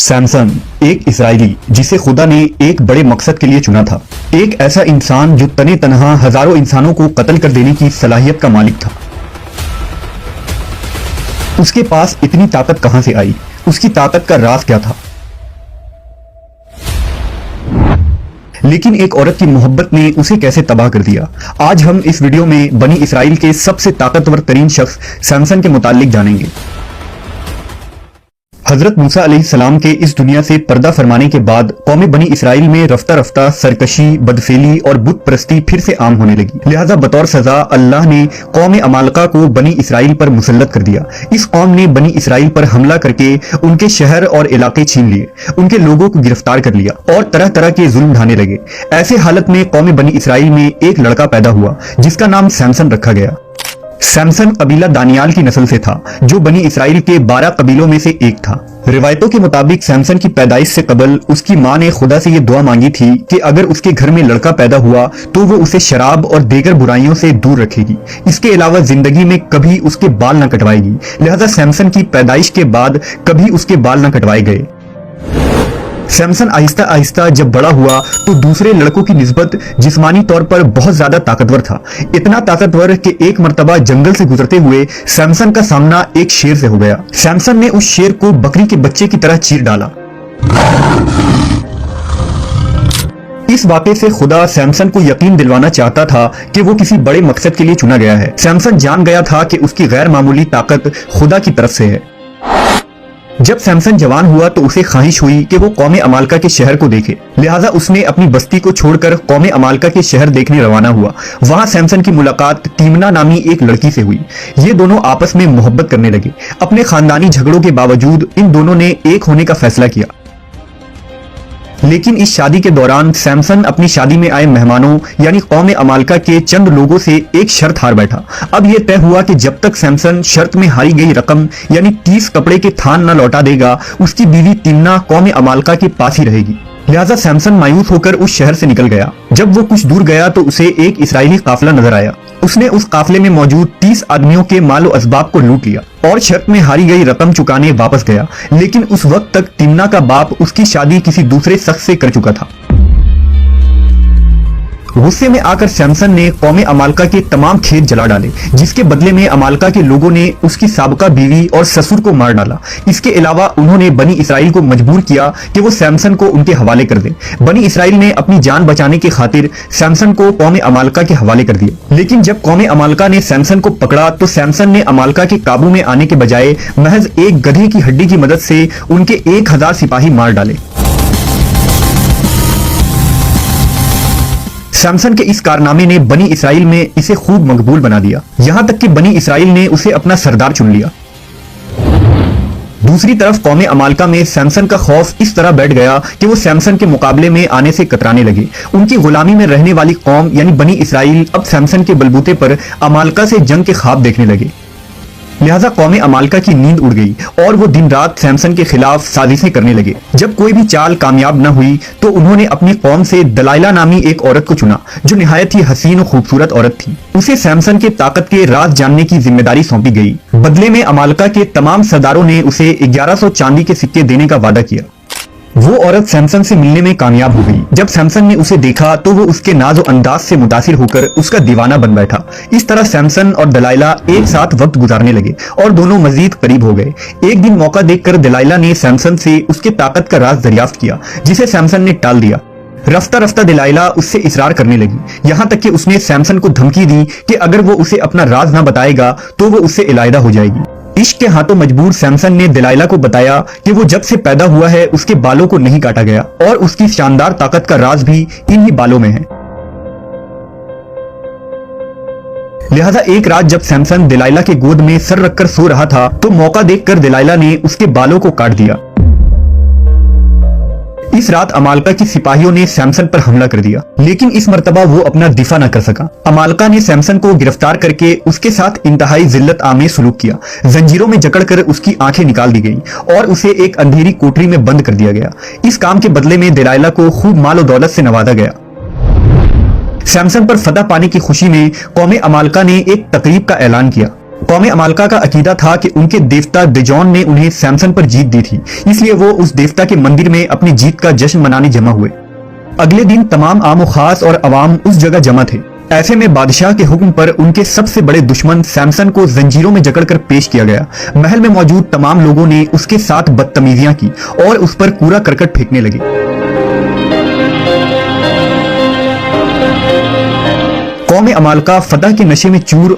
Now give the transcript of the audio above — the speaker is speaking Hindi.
सैमसन एक इजरायली जिसे खुदा ने एक बड़े मकसद के लिए चुना था। एक ऐसा इंसान जो तने तनहा हजारों इंसानों को कत्ल कर देने की सलाहियत का मालिक था। उसके पास इतनी ताकत कहां से आई? उसकी ताकत का राज क्या था? लेकिन एक औरत की मोहब्बत ने उसे कैसे तबाह कर दिया? आज हम इस वीडियो में बनी इसराइल के सबसे ताकतवर तरीन शख्स सैमसन के मुतालिक जानेंगे। हजरत मूसा अलैहिस्सलाम के इस दुनिया से पर्दा फरमाने के बाद कौम बनी इसराइल में रफ्ता रफ्ता सरकशी, बदफेली और बुत परस्ती फिर से आम होने लगी। लिहाजा बतौर सजा अल्लाह ने कौम अमालका को बनी इसराइल पर मुसल्लत कर दिया। इस कौम ने बनी इसराइल पर हमला करके उनके शहर और इलाके छीन लिए, उनके लोगों को गिरफ्तार कर लिया और तरह तरह के जुल्म ढाने लगे। ऐसे हालत में कौम बनी इसराइल में एक लड़का पैदा हुआ जिसका नाम सैमसन रखा गया। सैमसन कबीला दानियाल की नस्ल से था, जो बनी इसराइल के 12 कबीलों में से एक था। रिवायतों के मुताबिक सैमसन की पैदाइश से कबल उसकी मां ने खुदा से ये दुआ मांगी थी कि अगर उसके घर में लड़का पैदा हुआ तो वो उसे शराब और दीगर बुराइयों से दूर रखेगी। इसके अलावा जिंदगी में कभी उसके बाल न कटवाएगी। लिहाजा सैमसन की पैदाइश के बाद कभी उसके बाल न कटवाए गए। सैमसन आहिस्ता आहिस्ता जब बड़ा हुआ तो दूसरे लड़कों की निस्बत जिस्मानी तौर पर बहुत ज्यादा ताकतवर था। इतना ताकतवर कि एक मर्तबा जंगल से गुजरते हुए सैमसन का सामना एक शेर से हो गया। सैमसन ने उस शेर को बकरी के बच्चे की तरह चीर डाला। इस वाक़े से खुदा सैमसन को यकीन दिलवाना चाहता था कि वो किसी बड़े मकसद के लिए चुना गया है। सैमसन जान गया था कि उसकी गैर मामूली ताकत खुदा की तरफ से है। जब सैमसन जवान हुआ तो उसे ख्वाहिश हुई कि वो कौम अमालका के शहर को देखे। लिहाजा उसने अपनी बस्ती को छोड़कर कौम अमालका के शहर देखने रवाना हुआ। वहां सैमसन की मुलाकात तीमना नामी एक लड़की से हुई। ये दोनों आपस में मोहब्बत करने लगे। अपने खानदानी झगड़ों के बावजूद इन दोनों ने एक होने का फैसला किया। लेकिन इस शादी के दौरान सैमसन अपनी शादी में आए मेहमानों यानी कौम अमालका के चंद लोगों से एक शर्त हार बैठा। अब यह तय हुआ कि जब तक सैमसन शर्त में हारी गई रकम यानी 30 कपड़े के थान न लौटा देगा, उसकी बीवी तिम्ना कौम अमालका के पास ही रहेगी। लिहाजा सैमसन मायूस होकर उस शहर से निकल गया। जब वो कुछ दूर गया तो उसे एक इस्राएली काफिला नजर आया। उसने उस काफिले में मौजूद 30 आदमियों के मालो असबाब को लूट लिया और शर्त में हारी गई रकम चुकाने वापस गया। लेकिन उस वक्त तक तिम्ना का बाप उसकी शादी किसी दूसरे शख्स से कर चुका था। गुस्से में आकर सैमसन ने कौम अमालका के तमाम खेत जला डाले, जिसके बदले में अमालका के लोगों ने उसकी साबका बीवी और ससुर को मार डाला। इसके अलावा उन्होंने बनी इसराइल को मजबूर किया कि वो सैमसन को उनके हवाले कर दे। बनी इसराइल ने अपनी जान बचाने की खातिर सैमसन को कौम अमालका के हवाले कर दिया। लेकिन जब कौम अमालका ने सैमसन को पकड़ा तो सैमसन ने अमालका के काबू में आने के बजाय महज एक गधे की हड्डी की मदद से उनके 1000 सिपाही मार डाले। सैमसन के इस कारनामे ने बनी इसराइल में इसे खूब मकबूल बना दिया। यहां तक कि बनी इसराइल ने उसे अपना सरदार चुन लिया। दूसरी तरफ कौम अमालका में सैमसन का खौफ इस तरह बैठ गया कि वो सैमसन के मुकाबले में आने से कतराने लगे। उनकी गुलामी में रहने वाली कौम यानी बनी इसराइल अब सैमसन के बलबूते पर अमालका से जंग के ख्वाब देखने लगे। लिहाजा कौम अमालका की नींद उड़ गई और वो दिन रात सैमसन के खिलाफ साजिशें करने लगे। जब कोई भी चाल कामयाब न हुई तो उन्होंने अपनी कौम से दलाइला नामी एक औरत को चुना, जो निहायत ही हसीन और खूबसूरत औरत थी। उसे सैमसन के ताकत के राज जानने की जिम्मेदारी सौंपी गई। बदले में अमालका के तमाम सरदारों ने उसे 1100 चांदी के सिक्के देने का वादा किया। वो औरत सैमसन से मिलने में कामयाब हो गई। जब सैमसन ने उसे देखा तो वो उसके नाज़ो अंदाज से मुतासिर होकर उसका दीवाना बन बैठा। इस तरह सैमसन और दलाइला एक साथ वक्त गुजारने लगे और दोनों मजीद करीब हो गए। एक दिन मौका देखकर दलाइला ने सैमसन से उसके ताकत का राज दरियाफ्त किया, जिसे सैमसन ने टाल दिया। रफ्ता रफ्ता दलाइला उससे इसरार करने लगी, यहाँ तक कि उसने सैमसन को धमकी दी कि अगर वो उसे अपना राज न बताएगा तो वो उससे इलाइदा हो जाएगी। इश्क के हाथों मजबूर सैमसन ने दलाइला को बताया कि वो जब से पैदा हुआ है उसके बालों को नहीं काटा गया और उसकी शानदार ताकत का राज भी इन्हीं बालों में है। लिहाजा एक रात जब सैमसन दलाइला के गोद में सर रखकर सो रहा था तो मौका देखकर दलाइला ने उसके बालों को काट दिया। इस रात अमालका की सिपाहियों ने सैमसन पर हमला कर दिया, लेकिन इस मर्तबा वो अपना दिफा न कर सका। अमालका ने सैमसन को गिरफ्तार करके उसके साथ इंतहाई जिल्लत आमेज सलूक किया। जंजीरों में जकड़कर उसकी आंखें निकाल दी गई और उसे एक अंधेरी कोठरी में बंद कर दिया गया। इस काम के बदले में दलाइला को खूब माल और दौलत से नवाजा गया। सैमसन पर फतह पाने की खुशी में कौम अमालका ने एक तकरीब का ऐलान किया। कौम अमालका का अकीदा था कि उनके देवता दिजॉन ने उन्हें सैमसन पर जीत दी थी, इसलिए वो उस देवता के मंदिर में अपनी जीत का जश्न मनाने जमा हुए। अगले दिन तमाम आम खास और अवाम उस जगह जमा थे। ऐसे में बादशाह के हुक्म पर उनके सबसे बड़े दुश्मन सैमसन को जंजीरों में जकड़कर पेश किया गया। महल में मौजूद तमाम लोगों ने उसके साथ बदतमीजियां की और उस पर कूड़ा करकट फेंकने लगे। कौम अमालका फतह के नशे में चूर